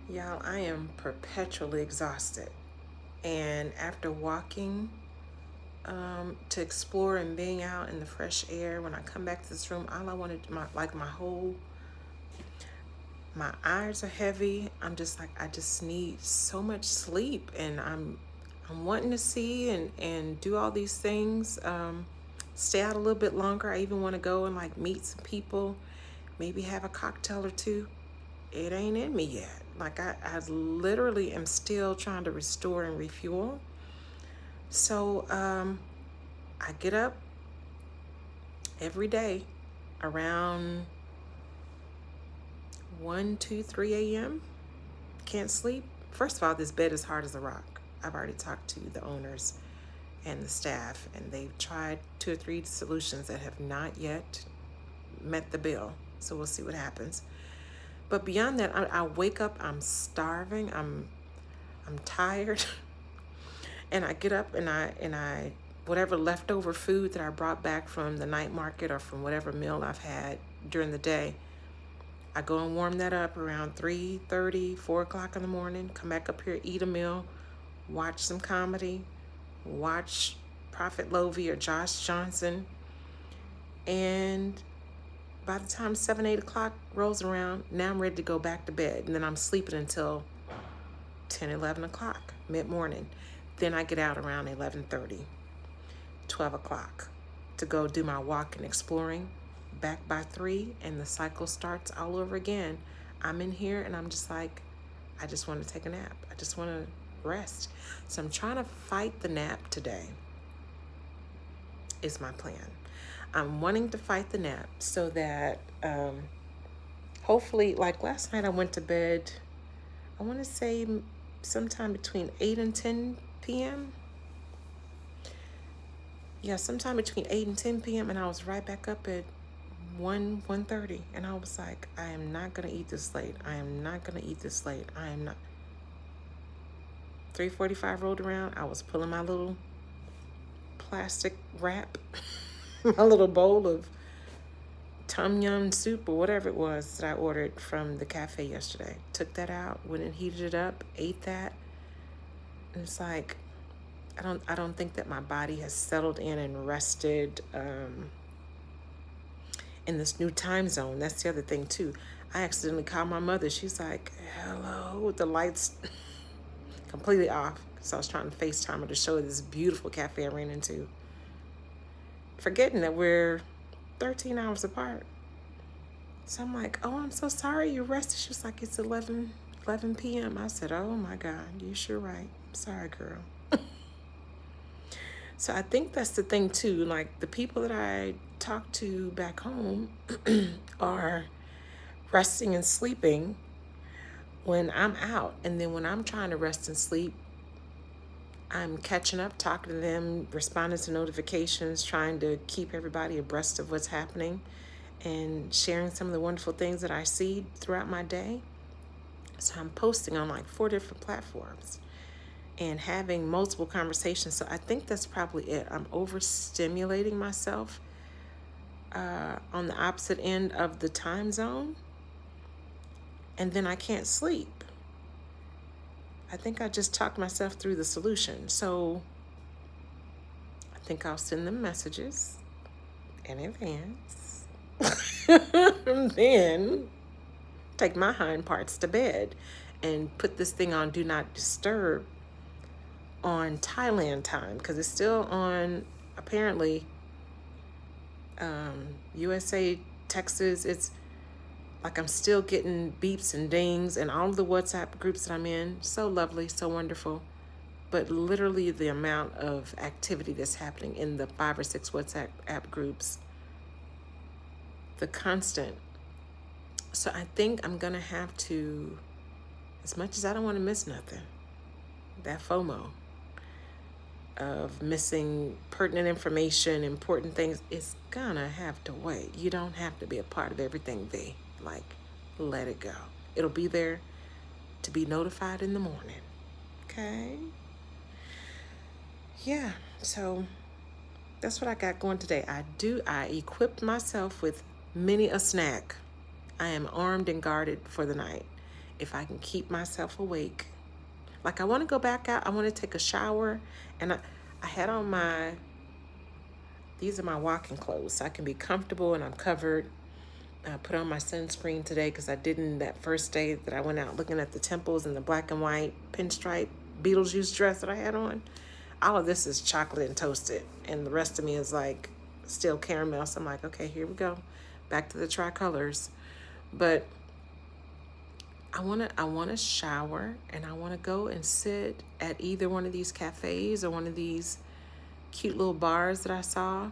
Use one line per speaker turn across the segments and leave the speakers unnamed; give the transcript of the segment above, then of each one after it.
Y'all, I am perpetually exhausted. And after walking to explore and being out in the fresh air, when I come back to this room, all I wanted, my eyes are heavy. I'm just like, I just need so much sleep. And I'm wanting to see and do all these things. Stay out a little bit longer. I even want to go and like meet some people, maybe have a cocktail or two. It ain't in me yet. Like I literally am still trying to restore and refuel. So I get up every day around 1, 2, 3 a.m. Can't sleep. First of all, this bed is hard as a rock. I've already talked to the owners and the staff, and they've tried 2 or 3 solutions that have not yet met the bill. So we'll see what happens. But beyond that, I wake up, I'm starving, I'm tired, and I get up and I whatever leftover food that I brought back from the night market or from whatever meal I've had during the day, I go and warm that up around 3:30, 4 o'clock in the morning. Come back up here, eat a meal, watch some comedy, watch Prophet Lovey or Josh Johnson, and by the time 7, 8 o'clock rolls around, now I'm ready to go back to bed, and then I'm sleeping until 10, 11 o'clock, mid-morning. Then I get out around 11:30, 12 o'clock to go do my walk and exploring. Back by 3, and the cycle starts all over again. I'm in here and I'm just like, I just want to take a nap. I just want to rest. So I'm trying to fight the nap today, is my plan. I'm wanting to fight the nap so that hopefully, like last night I went to bed, I want to say sometime between 8 and 10 p.m. Yeah, sometime between 8 and 10 p.m. And I was right back up at 1:30, and I was like, I am not gonna eat this late. I am not gonna eat this late. I am not. 3:45 rolled around. I was pulling my little plastic wrap, my little bowl of tom yum soup or whatever it was that I ordered from the cafe yesterday. Took that out, went and heated it up, ate that, and it's like I don't think that my body has settled in and rested. In this new time zone. That's the other thing too. I accidentally called my mother. She's like, hello, with the lights completely off. So I was trying to FaceTime her to show her this beautiful cafe I ran into. Forgetting that we're 13 hours apart. So I'm like, oh, I'm so sorry you rested. She was like, it's 11 p.m. I said, oh my God, you sure right. Sorry, girl. So I think that's the thing too. Like the people that I talk to back home are resting and sleeping when I'm out. And then when I'm trying to rest and sleep, I'm catching up, talking to them, responding to notifications, trying to keep everybody abreast of what's happening and sharing some of the wonderful things that I see throughout my day. So I'm posting on like 4 different platforms and having multiple conversations. So I think that's probably it. I'm overstimulating myself on the opposite end of the time zone, and then I can't sleep. I think I just talked myself through the solution. So I think I'll send them messages in advance and then take my hind parts to bed and put this thing on Do Not Disturb on Thailand time, because it's still on apparently USA, Texas. It's like I'm still getting beeps and dings and all of the WhatsApp groups that I'm in. So lovely, so wonderful. But literally the amount of activity that's happening in the 5 or 6 WhatsApp app groups, the constant. So I think I'm going to have to, as much as I don't want to miss nothing, that FOMO of missing pertinent information, important things, it's gonna have to wait. You don't have to be a part of everything, V. Like, let it go. It'll be there to be notified in the morning. Okay? Yeah, so that's what I got going today. I equipped myself with many a snack. I am armed and guarded for the night. if I can keep myself awake. Like, I want to go back out. I want to take a shower. And I had on these are my walking clothes, so I can be comfortable and I'm covered. I put on my sunscreen today because I didn't that first day that I went out looking at the temples and the black and white pinstripe Beetlejuice dress that I had on. All of this is chocolate and toasted, and the rest of me is like still caramel. So I'm like, okay, here we go. Back to the tricolors. But I wanna shower, and I wanna go and sit at either one of these cafes or one of these cute little bars that I saw.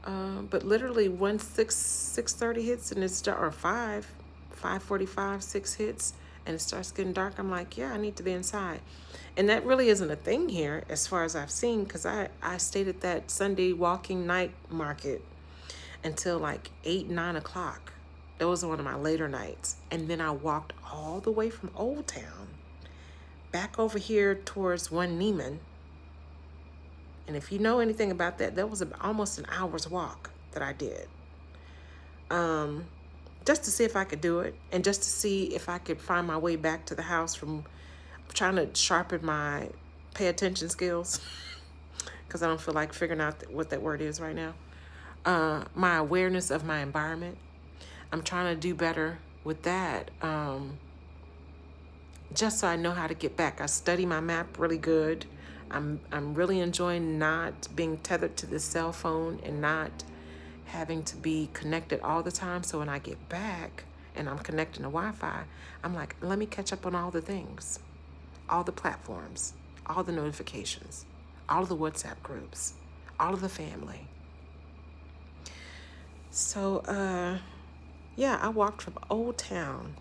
But literally once 6:30 hits and it's dark, or 5:45, 6 hits, and it starts getting dark, I'm like, yeah, I need to be inside. And that really isn't a thing here as far as I've seen, because I stayed at that Sunday walking night market until like 8, 9 o'clock. That was one of my later nights. And then I walked all the way from Old Town back over here towards One Neiman. And if you know anything about that, that was almost an hour's walk that I did. Just to see if I could do it, and just to see if I could find my way back to the house from trying to sharpen my pay attention skills, because I don't feel like figuring out what that word is right now. My awareness of my environment. I'm trying to do better with that, just so I know how to get back. I study my map really good. I'm really enjoying not being tethered to the cell phone and not having to be connected all the time. So when I get back and I'm connecting to Wi-Fi, I'm like, let me catch up on all the things, all the platforms, all the notifications, all of the WhatsApp groups, all of the family. So, yeah, I walked from Old Town.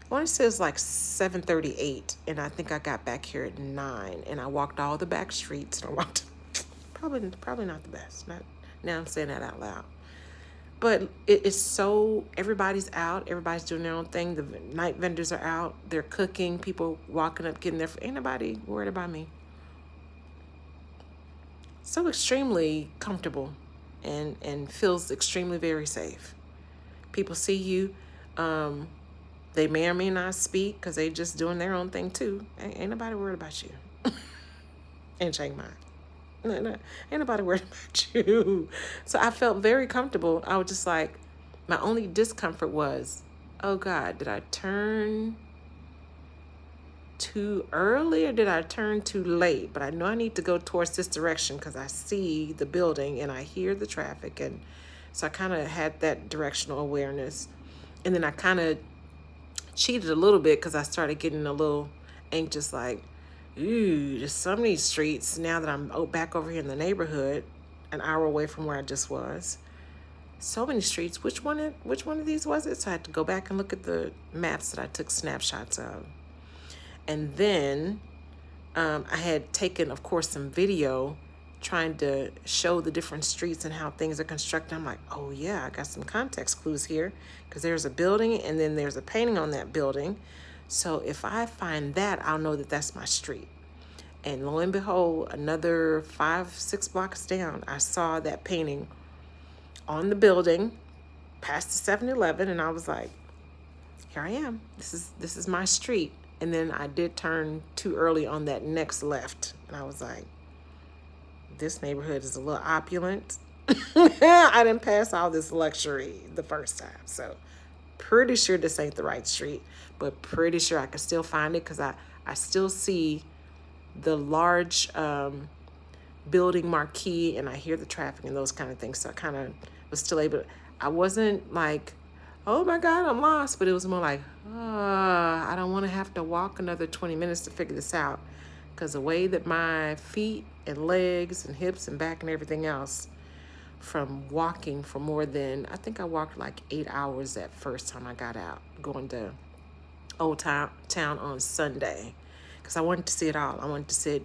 I want to say it was like 7:38, and I think I got back here at 9, and I walked all the back streets, and I walked, probably not the best. Now I'm saying that out loud. But it is so, everybody's out, everybody's doing their own thing. The night vendors are out, they're cooking, people walking up, getting there. Ain't nobody worried about me. So extremely comfortable and feels extremely very safe. People see you. They may or may not speak because they just doing their own thing too. Ain't nobody worried about you. In Chiang Mai. No, ain't nobody worried about you. So I felt very comfortable. I was just like, my only discomfort was, oh God, did I turn too early or did I turn too late? But I know I need to go towards this direction because I see the building and I hear the traffic. And so I kind of had that directional awareness. And then I kind of cheated a little bit because I started getting a little anxious, like, ooh, there's so many streets now that I'm back over here in the neighborhood, an hour away from where I just was. So many streets. Which one of these was it? So I had to go back and look at the maps that I took snapshots of. And then I had taken, of course, some video trying to show the different streets and how things are constructed. I'm like, oh yeah, I got some context clues here because there's a building and then there's a painting on that building. So if I find that, I'll know that that's my street. And lo and behold, another 5-6 blocks down, I saw that painting on the building past the 7-Eleven, and I was like, here I am. This is my street. And then I did turn too early on that next left, and I was like, this neighborhood is a little opulent. I didn't pass all this luxury the first time, so pretty sure this ain't the right street, but pretty sure I can still find it because I still see the large building marquee and I hear the traffic and those kind of things. So I kind of was still able to, I wasn't like, oh my God, I'm lost, but it was more like, I don't want to have to walk another 20 minutes to figure this out because the way that my feet and legs and hips and back and everything else from walking for more than, I think I walked like 8 hours that first time I got out going to Old Town on Sunday because I wanted to see it all. I wanted to sit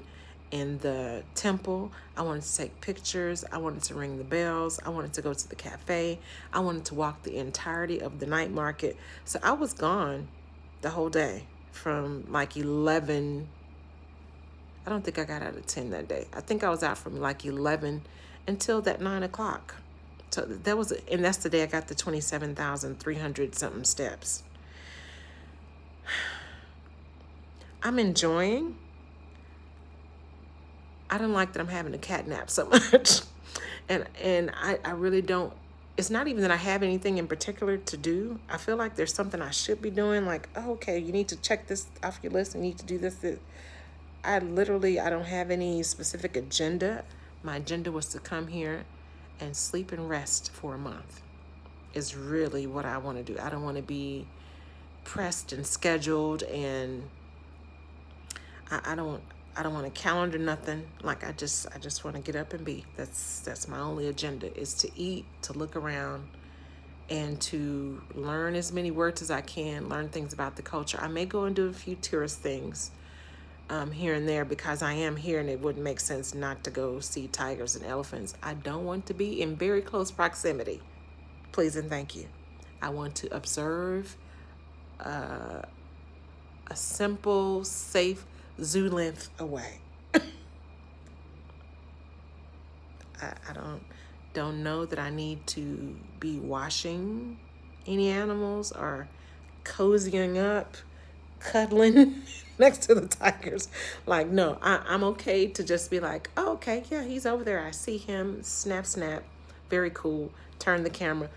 in the temple. I wanted to take pictures. I wanted to ring the bells. I wanted to go to the cafe. I wanted to walk the entirety of the night market. So I was gone the whole day from like 11. I don't think I got out at 10 that day. I think I was out from like 11 until that 9 o'clock. So that was, and that's the day I got the 27,300 something steps. I'm enjoying. I don't like that I'm having a cat nap so much. And I really don't, it's not even that I have anything in particular to do. I feel like there's something I should be doing, like, oh, okay, you need to check this off your list, and you need to do this. I don't have any specific agenda. My agenda was to come here and sleep and rest for a month is really what I want to do. I don't want to be pressed and scheduled, and I don't want to calendar nothing. Like I just want to get up and be. That's my only agenda, is to eat, to look around, and to learn as many words as I can, learn things about the culture. I may go and do a few tourist things here and there, because I am here and it wouldn't make sense not to go see tigers and elephants. I don't want to be in very close proximity. Please and thank you. I want to observe a simple, safe zoo length away. I don't know that I need to be washing any animals or cozying up, cuddling next to the tigers. Like, no, I'm okay to just be like, oh, okay, yeah, he's over there. I see him. Snap, snap. Very cool. Turn the camera.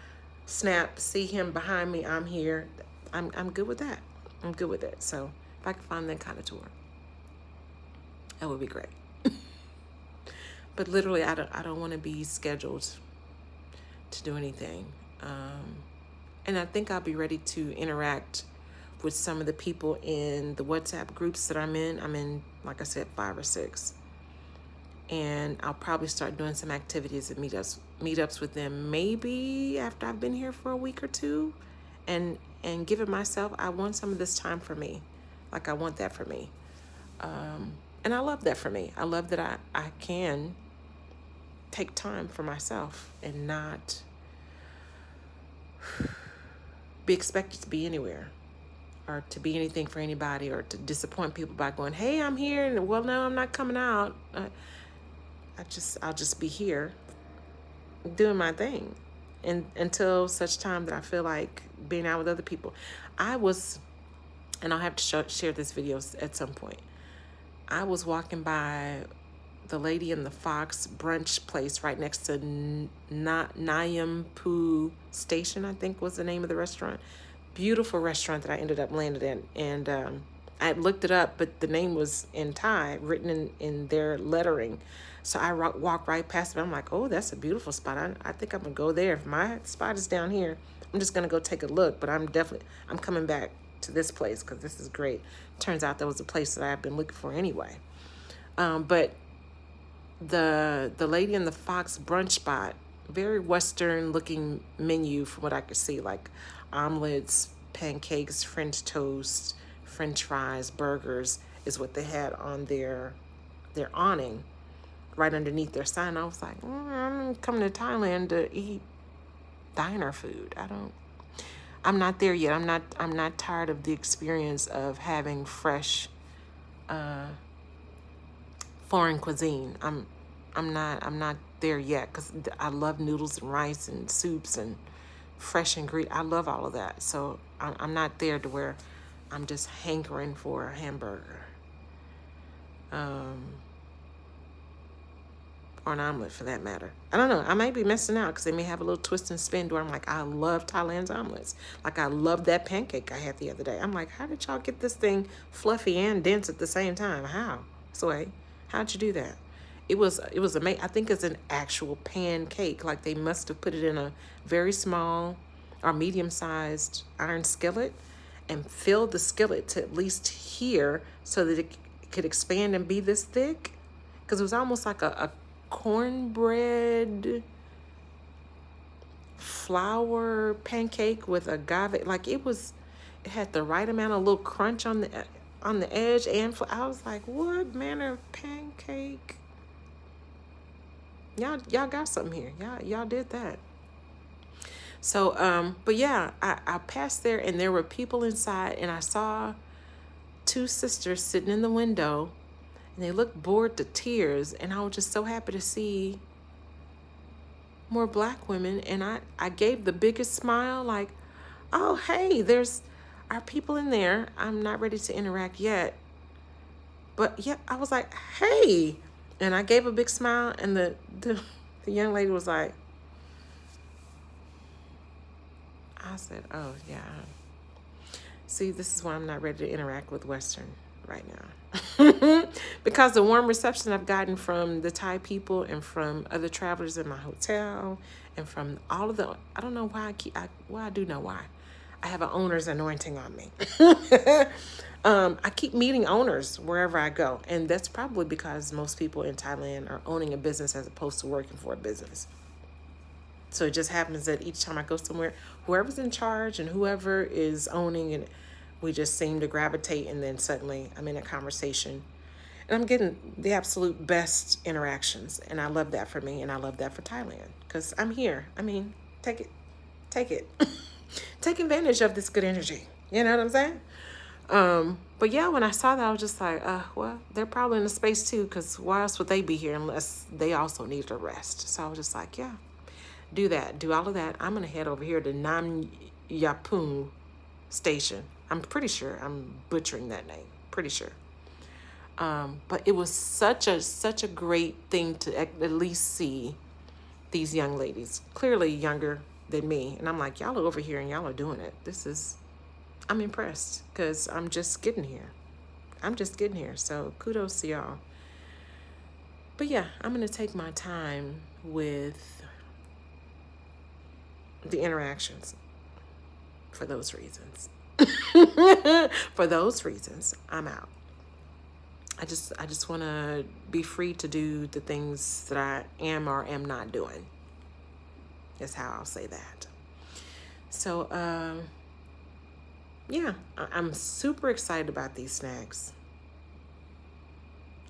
Snap. See him behind me. I'm here. I'm good with that. I'm good with it. So if I can find that kind of tour, that would be great. But literally, I don't want to be scheduled to do anything. And I think I'll be ready to interact with some of the people in the WhatsApp groups that I'm in. I'm in, like I said, 5 or 6. And I'll probably start doing some activities and meetups with them, maybe after I've been here for a week or two, and give it myself. I want some of this time for me. Like, I want that for me. And I love that for me. I love that I can take time for myself and not be expected to be anywhere or to be anything for anybody, or to disappoint people by going, hey, I'm here, and well, no, I'm not coming out. I'll just be here doing my thing, and until such time that I feel like being out with other people. And I'll have to share this video at some point. I was walking by the Lady and the Fox brunch place right next to Nyampu Station, I think was the name of the restaurant. Beautiful restaurant that I ended up landed in. And I looked it up, but the name was in Thai, written in their lettering. So I walked right past it. I'm like, oh, that's a beautiful spot. I think I'm going to go there. If my spot is down here, I'm just going to go take a look. But I'm coming back to this place because this is great. Turns out that was a place that I've been looking for anyway. But the Lady and the Fox brunch spot, very Western looking menu from what I could see, like omelets, pancakes, French toast, French fries, burgers is what they had on their awning right underneath their sign. I was like, I'm coming to Thailand to eat diner food. I'm not there yet. I'm not tired of the experience of having fresh foreign cuisine. I'm not there yet, because I love noodles and rice and soups and fresh ingredients. I love all of that. So I'm not there to where I'm just hankering for a hamburger. Or an omelet for that matter. I don't know. I might be missing out because they may have a little twist and spin where I'm like, I love Thailand's omelets. Like, I love that pancake I had the other day. I'm like, how did y'all get this thing fluffy and dense at the same time? How? Sway, how'd you do that? It was amazing. I think it's an actual pancake. Like, they must have put it in a very small or medium-sized iron skillet and filled the skillet to at least here so that it could expand and be this thick. Because it was almost like a cornbread flour pancake with agave. Like, it had the right amount of little crunch on the edge, and I was like, what manner of pancake? Y'all got something here. Y'all did that. So but yeah, I passed there and there were people inside, and I saw 2 sisters sitting in the window. And they looked bored to tears, and I was just so happy to see more Black women. And I gave the biggest smile, like, oh, hey, there's our people in there. I'm not ready to interact yet, But yeah, I was like, hey. And I gave a big smile, and the young lady was like, I said, oh, yeah. See, this is why I'm not ready to interact with Western right now. Because the warm reception I've gotten from the Thai people and from other travelers in my hotel and from all of the, I don't know why well, I do know why. I have an owner's anointing on me. I keep meeting owners wherever I go. And that's probably because most people in Thailand are owning a business as opposed to working for a business. So it just happens that each time I go somewhere, whoever's in charge and whoever is owning, and we just seem to gravitate, and then suddenly I'm in a conversation. And I'm getting the absolute best interactions. And I love that for me, and I love that for Thailand. Because I'm here. I mean, take it. Take it. Take advantage of this good energy. You know what I'm saying? But yeah, when I saw that, I was just like, well, they're probably in a space too, because why else would they be here unless they also needed a rest? So I was just like, yeah, do that. Do all of that. I'm going to head over here to Nam Yapung Station. I'm pretty sure I'm butchering that name. Pretty sure. But it was such a great thing to at least see these young ladies, clearly younger than me. And I'm like, y'all are over here and y'all are doing it. I'm impressed because I'm just getting here. So kudos to y'all. But yeah, I'm going to take my time with the interactions for those reasons. For those reasons, I'm out. I just want to be free to do the things that I am or am not doing. That's how I'll say that. So, yeah, I'm super excited about these snacks.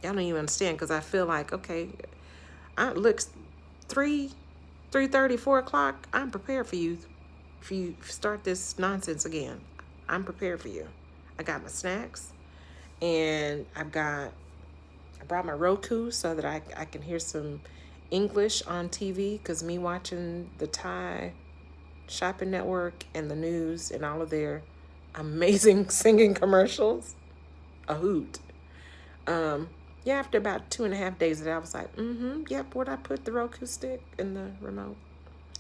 Y'all don't even understand, because I feel like, okay, look, 3:30, 4 o'clock, I'm prepared for you. If you start this nonsense again, I'm prepared for you. I got my snacks, and I brought my Roku so that I can hear some English on TV, because me watching the Thai shopping network and the news and all of their amazing singing commercials, a hoot. Yeah, after about 2.5 days of that, I was like, yep, where'd I put the Roku stick in the remote?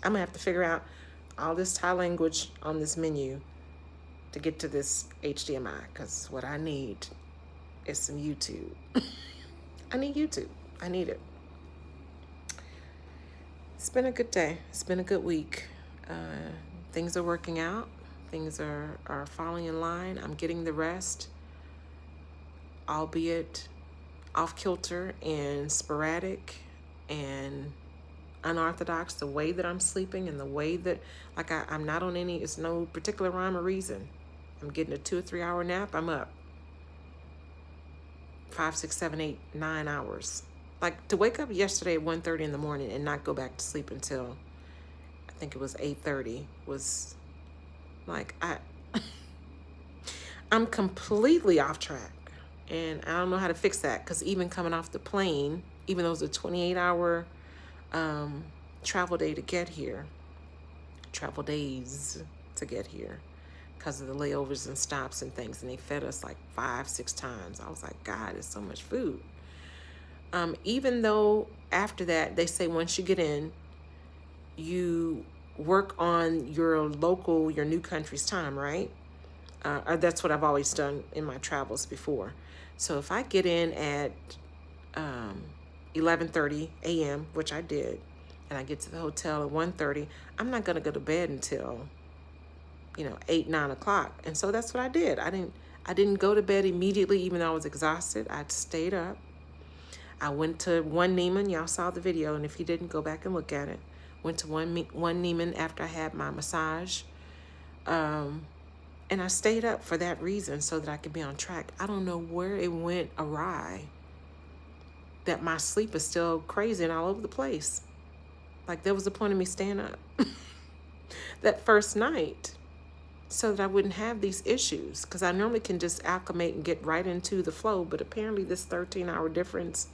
I'm gonna have to figure out all this Thai language on this menu to get to this HDMI, because what I need is some YouTube. I need YouTube. I need it. It's been a good day. It's been a good week. Things are working out. Things are falling in line. I'm getting the rest, albeit off kilter and sporadic and unorthodox, the way that I'm sleeping and the way that, like, I'm not on it's no particular rhyme or reason. I'm getting a 2 or 3 hour nap. I'm up 5, 6, 7, 8, 9 hours. Like, to wake up yesterday at 1:30 in the morning and not go back to sleep until I think it was 8:30 was like, I'm completely off track. And I don't know how to fix that, because even coming off the plane, even though it was a 28-hour travel days to get here, because of the layovers and stops and things, and they fed us like 5, 6 times. I was like, God, there's so much food. Even though after that, they say once you get in, you work on your new country's time, right? Or that's what I've always done in my travels before. So if I get in at 11:30 a.m., which I did, and I get to the hotel at 1:30, I'm not going to go to bed until 8, 9 o'clock. And so that's what I did. I didn't go to bed immediately, even though I was exhausted. I stayed up. I went to One Neiman. Y'all saw the video, and if you didn't, go back and look at it. Went to One Neiman after I had my massage. And I stayed up for that reason, so that I could be on track. I don't know where it went awry, that my sleep is still crazy and all over the place. Like, there was a point of me staying up that first night so that I wouldn't have these issues, because I normally can just acclimate and get right into the flow. But apparently this 13-hour difference,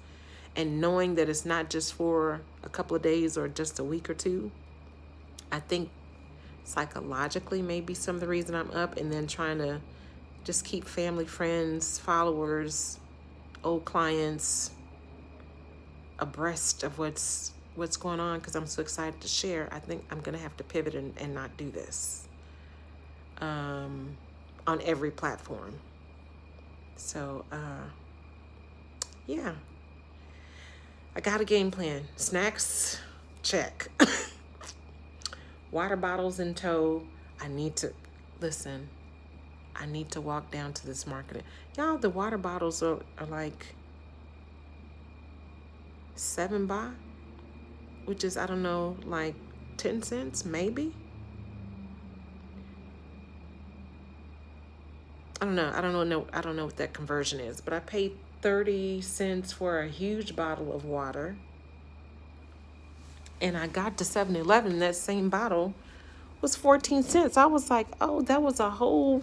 and knowing that it's not just for a couple of days or just a week or two, I think psychologically maybe some of the reason I'm up, and then trying to just keep family, friends, followers old clients abreast of what's going on, because I'm so excited to share. I think I'm gonna have to pivot and not do this on every platform. So yeah, I got a game plan. Snacks, check. Water bottles in tow. I need to listen. I need to walk down to this market. Y'all, the water bottles are like 7 baht, which is, I don't know, like 10 cents, maybe. I don't know. I don't know what that conversion is, but I paid 30 cents for a huge bottle of water. And I got to 7-Eleven, that same bottle was 14 cents. I was like, oh, that was a whole,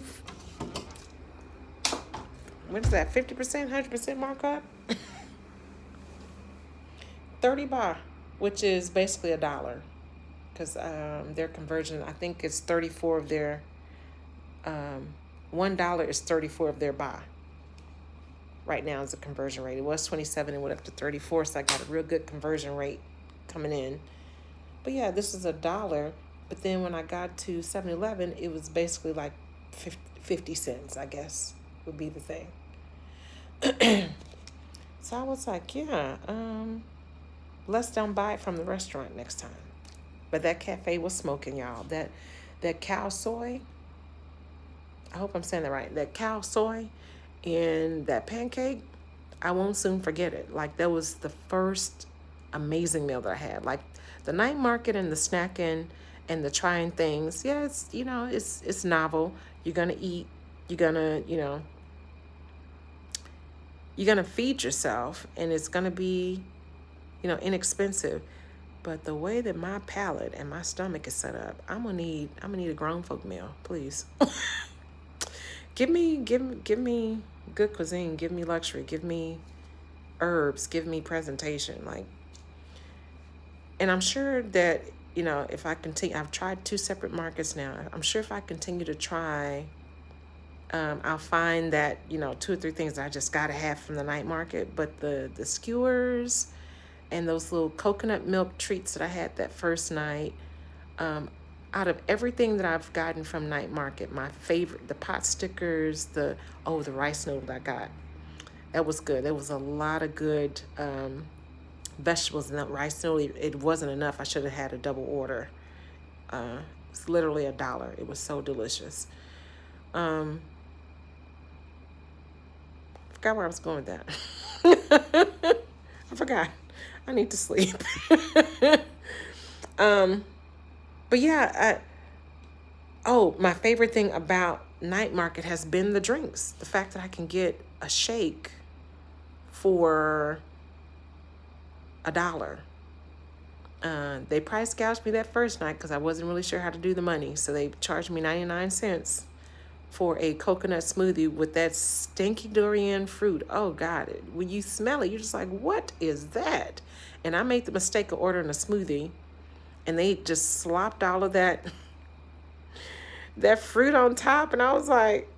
what is that, 50%, 100% markup? 30 baht, which is basically $1. Because their conversion, I think it's 34 of their, $1 is 34 of their baht. Right now is the conversion rate. It was 27 and went up to 34, so I got a real good conversion rate coming in. But yeah, this is $1. But then when I got to 7-Eleven, it was basically like 50 cents, I guess, would be the thing. So I was like, yeah, let's don't buy it from the restaurant next time. But that cafe was smoking, y'all. That cow soy, I hope I'm saying that right. That cow soy and that pancake, I won't soon forget it. Like, that was the first amazing meal that I had. Like, the night market and the snacking and the trying things, yeah, it's, you know, it's novel. You're gonna eat, you're gonna, you know, you're gonna feed yourself, and it's gonna be, you know, inexpensive. But the way that my palate and my stomach is set up, I'm gonna need a grown folk meal, please. Give me good cuisine, give me luxury, give me herbs, give me presentation, like. And I'm sure that, you know, if I continue, I've tried 2 separate markets now. I'm sure if I continue to try, I'll find that, you know, 2 or 3 things that I just gotta have from the night market. But the skewers and those little coconut milk treats that I had that first night, out of everything that I've gotten from night market, my favorite, the pot stickers, the rice noodle I got, that was good. There was a lot of good vegetables in that rice noodle. It wasn't enough. I should have had a double order. It's literally $1. It was so delicious. I forgot where I was going with that. I forgot. I need to sleep. But yeah, my favorite thing about night market has been the drinks. The fact that I can get a shake for $1. They price gouged me that first night because I wasn't really sure how to do the money. So they charged me 99 cents for a coconut smoothie with that stinky durian fruit. Oh God, when you smell it, you're just like, what is that? And I made the mistake of ordering a smoothie, and they just slopped all of that fruit on top. And I was like,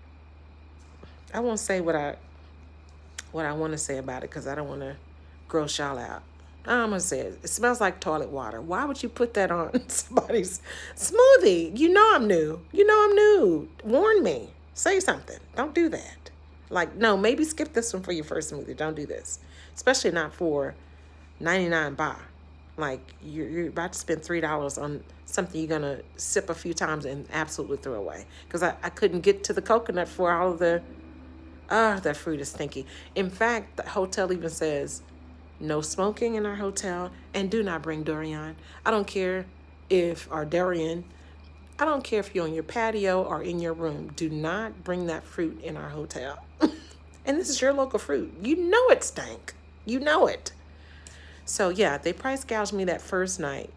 I won't say what I want to say about it, because I don't want to gross y'all out. I'm going to say it. It smells like toilet water. Why would you put that on somebody's smoothie? You know I'm new. Warn me. Say something. Don't do that. Like, no, maybe skip this one for your first smoothie. Don't do this. Especially not for 99 baht. Like, you're about to spend $3 on something you're going to sip a few times and absolutely throw away. Because I couldn't get to the coconut for all of the... that fruit is stinky. In fact, the hotel even says, no smoking in our hotel, and do not bring durian. I don't care if you're on your patio or in your room. Do not bring that fruit in our hotel. And this is your local fruit. You know it stank. You know it. So yeah, they price gouged me that first night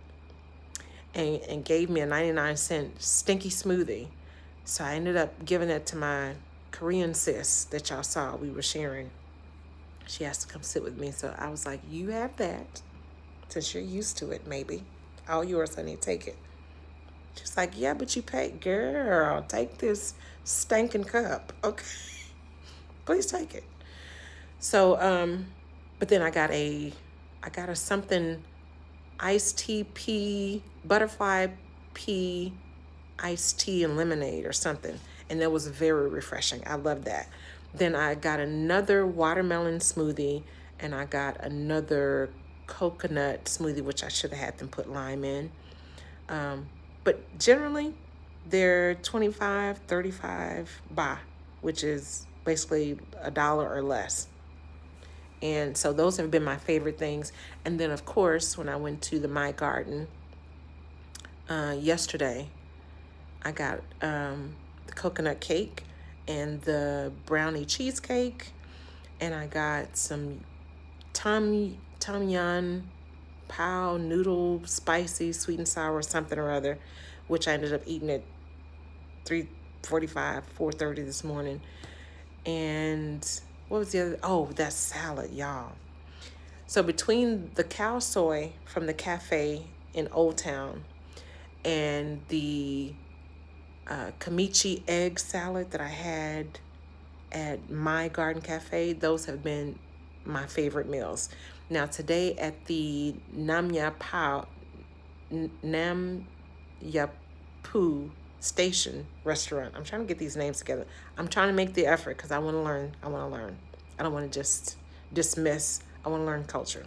and gave me a 99-cent stinky smoothie. So I ended up giving it to my Korean sis that y'all saw we were sharing. She has to come sit with me. So I was like, you have that, since you're used to it, maybe. All yours, honey, take it. She's like, yeah, but you paid. Girl, take this stinking cup, okay? Please take it. So, but then I got a something iced tea pea, butterfly pea, iced tea and lemonade or something. And that was very refreshing. I love that. Then I got another watermelon smoothie and I got another coconut smoothie, which I should have had them put lime in. But generally, they're 25, 35 baht, which is basically $1 or less. And so those have been my favorite things. And then, of course, when I went to the My Garden yesterday, I got the coconut cake and the brownie cheesecake, and I got some tom yum pao noodle spicy sweet and sour something or other, which I ended up eating at 3:45, 4:30 this morning. And what was the other? Oh, that salad, y'all. So between the cow soy from the cafe in Old Town and the kimchi egg salad that I had at My Garden Cafe, those have been my favorite meals. Now today at the Nam Yapu Station restaurant, I'm trying to get these names together. I'm trying to make the effort because I want to learn. I want to learn. I don't want to just dismiss. I want to learn culture.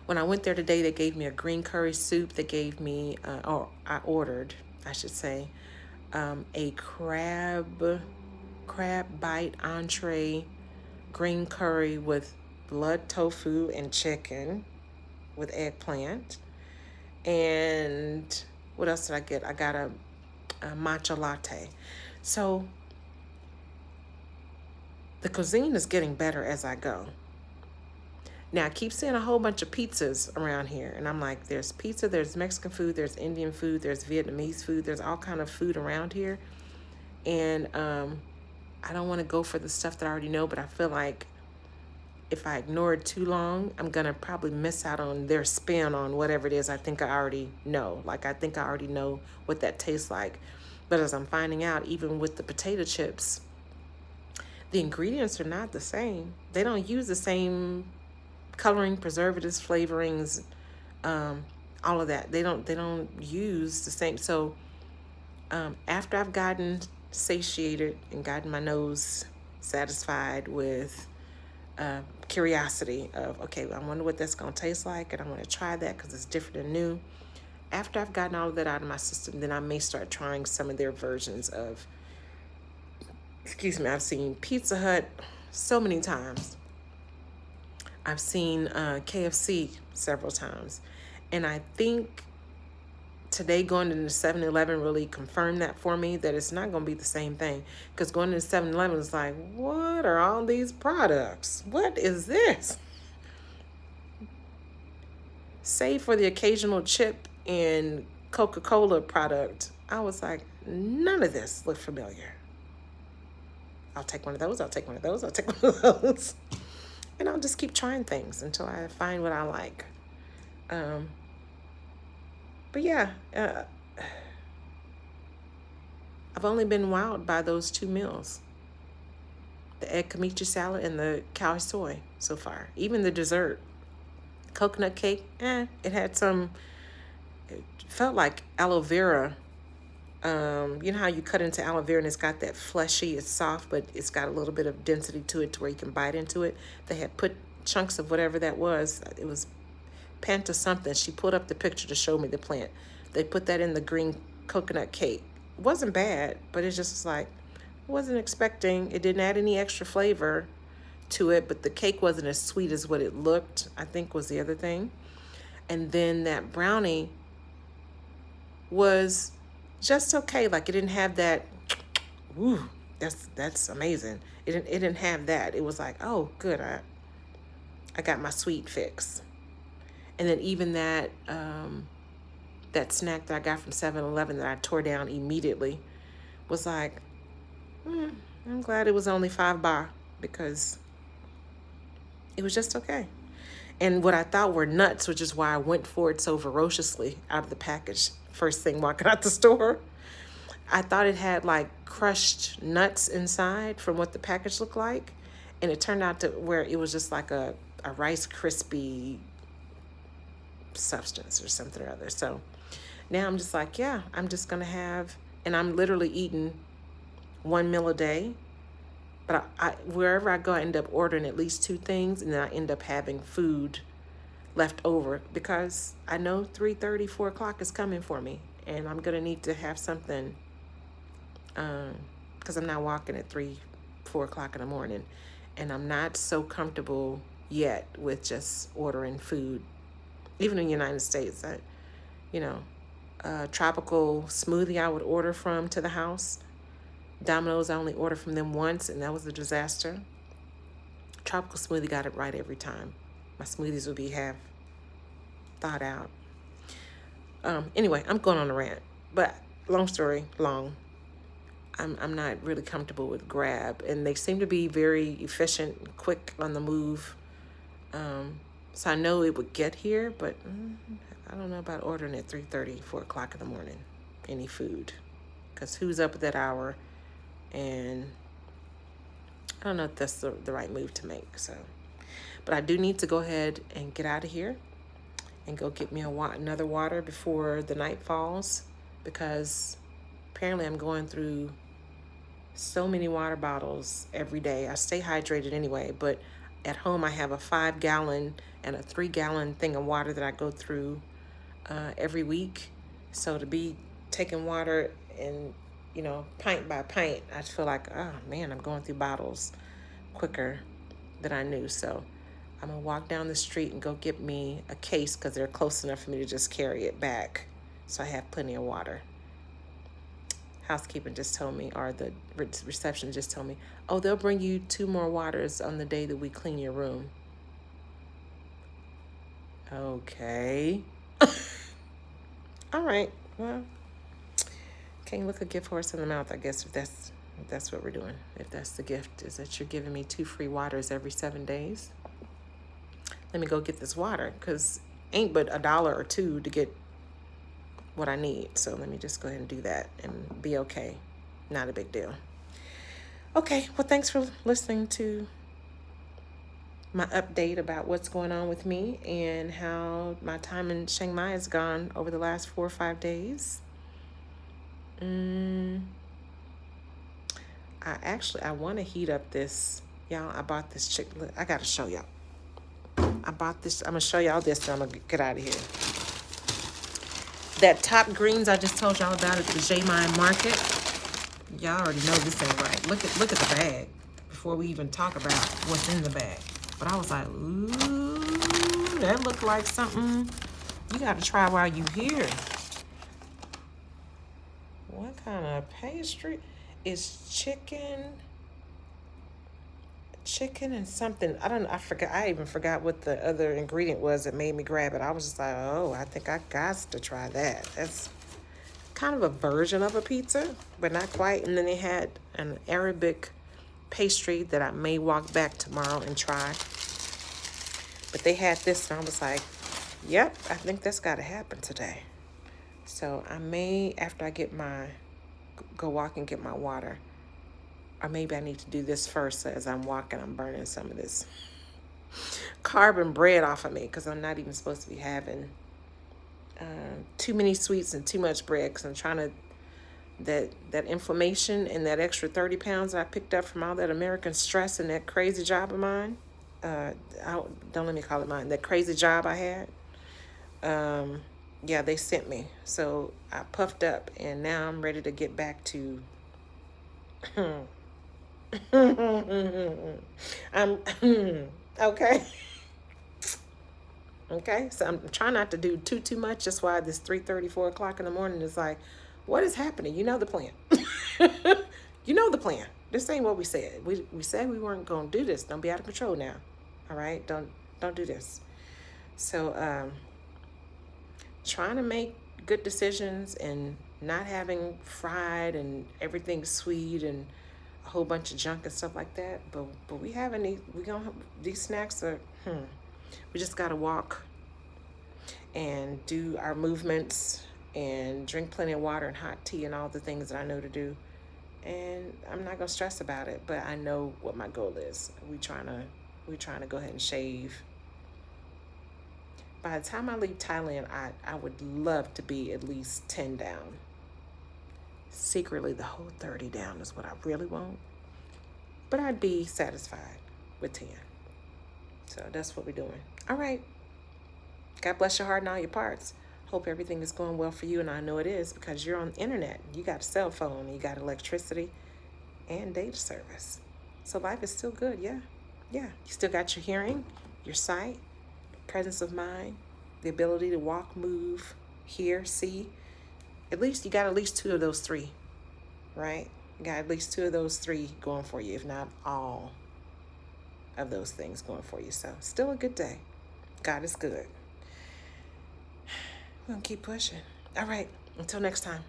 When I went there today, they gave me a green curry soup. They gave me, or I ordered, I should say, a crab bite entree, green curry with blood tofu and chicken with eggplant. And what else did I get? I got a matcha latte. So the cuisine is getting better as I go. Now, I keep seeing a whole bunch of pizzas around here, and I'm like, there's pizza, there's Mexican food, there's Indian food, there's Vietnamese food, there's all kind of food around here. And I don't want to go for the stuff that I already know, but I feel like if I ignore it too long, I'm going to probably miss out on their spin on whatever it is I think I already know. Like, I think I already know what that tastes like. But as I'm finding out, even with the potato chips, the ingredients are not the same. They don't use the same coloring, preservatives, flavorings, all of that. They don't use the same. So after I've gotten satiated and gotten my nose satisfied with curiosity of, okay, I wonder what that's going to taste like, and I want to try that because it's different and new. After I've gotten all of that out of my system, then I may start trying some of their versions of, I've seen Pizza Hut so many times. I've seen KFC several times. And I think today going into 7-Eleven really confirmed that for me, that it's not going to be the same thing. Because going into 7-Eleven is like, what are all these products? What is this? Save for the occasional chip and Coca-Cola product, I was like, none of this looked familiar. I'll take one of those, I'll take one of those, I'll take one of those. And I'll just keep trying things until I find what I like. But yeah, I've only been wowed by those two meals. The egg kimchi salad and the cow soy so far. Even the dessert, coconut cake, it had some, it felt like aloe vera. You know how you cut into aloe vera and it's got that fleshy, it's soft, but it's got a little bit of density to it to where you can bite into it. They had put chunks of whatever that was. It was panta something. She pulled up the picture to show me the plant. They put that in the green coconut cake. It wasn't bad, but it's just like, wasn't expecting. It didn't add any extra flavor to it, but the cake wasn't as sweet as what it looked, I think was the other thing. And then that brownie was just okay. Like, it didn't have that, ooh, that's amazing. It didn't have that. It was like, oh, good, I got my sweet fix. And then even that that snack that I got from 7-Eleven that I tore down immediately was like, I'm glad it was only 5 baht because it was just okay. And what I thought were nuts, which is why I went for it so ferociously out of the package, first thing walking out the store, I thought it had like crushed nuts inside from what the package looked like. And it turned out to where it was just like a Rice Krispie substance or something or other. So now I'm just like, yeah, I'm just going to have, and I'm literally eating one meal a day. But wherever I go, I end up ordering at least two things, and then I end up having food left over because I know 3:30, 4 o'clock is coming for me, and I'm going to need to have something because I'm not walking at 3, 4 o'clock in the morning, and I'm not so comfortable yet with just ordering food. Even in the United States, tropical smoothie I would order from to the house. Domino's, I only ordered from them once, and that was a disaster. Tropical smoothie got it right every time. My smoothies would be half thought out. Anyway, I'm going on a rant, but long story long, I'm not really comfortable with Grab, and they seem to be very efficient, quick on the move. So I know it would get here, but I don't know about ordering at 3:30, 4 o'clock in the morning, any food, because who's up at that hour? And I don't know if that's the right move to make. So, but I do need to go ahead and get out of here and go get me another water before the night falls, because apparently I'm going through so many water bottles every day. I stay hydrated anyway, but at home I have a 5-gallon and a 3-gallon thing of water that I go through every week. So to be taking water and pint by pint, I feel like, oh man, I'm going through bottles quicker than I knew. So I'm gonna walk down the street and go get me a case, because they're close enough for me to just carry it back, so I have plenty of water. Housekeeping just told me, or the reception just told me, oh, they'll bring you 2 more waters on the day that we clean your room. Okay. All right, well, can't look a gift horse in the mouth, I guess, if that's what we're doing. If that's the gift, is that you're giving me 2 free waters every 7 days. Let me go get this water, because ain't but $1 or $2 to get what I need. So let me just go ahead and do that and be okay. Not a big deal. Okay, well, thanks for listening to my update about what's going on with me and how my time in Chiang Mai has gone over the last 4 or 5 days. I want to heat up this. Y'all, I bought this chicken. I got to show y'all. I bought this. I'm going to show y'all this, and I'm going to get out of here. That top greens I just told y'all about at the J Mine Market. Y'all already know this ain't right. Look at the bag before we even talk about what's in the bag. But I was like, ooh, that looked like something you got to try while you here. What kind of pastry? It's chicken and something. I forgot. I even forgot what the other ingredient was that made me grab it. I was just like, oh, I think I got to try that. That's kind of a version of a pizza, but not quite. And then they had an Arabic pastry that I may walk back tomorrow and try. But they had this, and I was like, yep, I think that's got to happen today. So I may, after I go walk and get my water, or maybe I need to do this first. So as I'm walking, I'm burning some of this carbon bread off of me, because I'm not even supposed to be having too many sweets and too much bread, because I'm trying to, that inflammation and that extra 30 pounds that I picked up from all that American stress and that crazy job of mine. Don't let me call it mine. That crazy job I had. Yeah, they sent me. So I puffed up, and now I'm ready to get back to I'm okay. Okay, so I'm trying not to do too much. That's why this 3:30, 4 o'clock in the morning is like, what is happening? You know the plan. You know the plan. This ain't what we said. We said we weren't gonna do this. Don't be out of control now. All right, don't do this. So trying to make good decisions and not having fried and everything sweet and a whole bunch of junk and stuff like that. But we having these snacks are we just gotta walk and do our movements and drink plenty of water and hot tea and all the things that I know to do. and I'm not gonna stress about it, but I know what my goal is. We trying to go ahead and shave. By the time I leave Thailand, I would love to be at least 10 down. Secretly, the whole 30 down is what I really want. But I'd be satisfied with 10. So that's what we're doing. All right. God bless your heart and all your parts. Hope everything is going well for you, and I know it is because you're on the internet. You got a cell phone, you got electricity, and data service. So life is still good, yeah. Yeah. You still got your hearing, your sight, presence of mind, the ability to walk, move, hear, see. At least you got at least two of those three, right? You got at least two of those three going for you, if not all of those things going for you. So still a good day. God is good. We're going to keep pushing. All right. Until next time.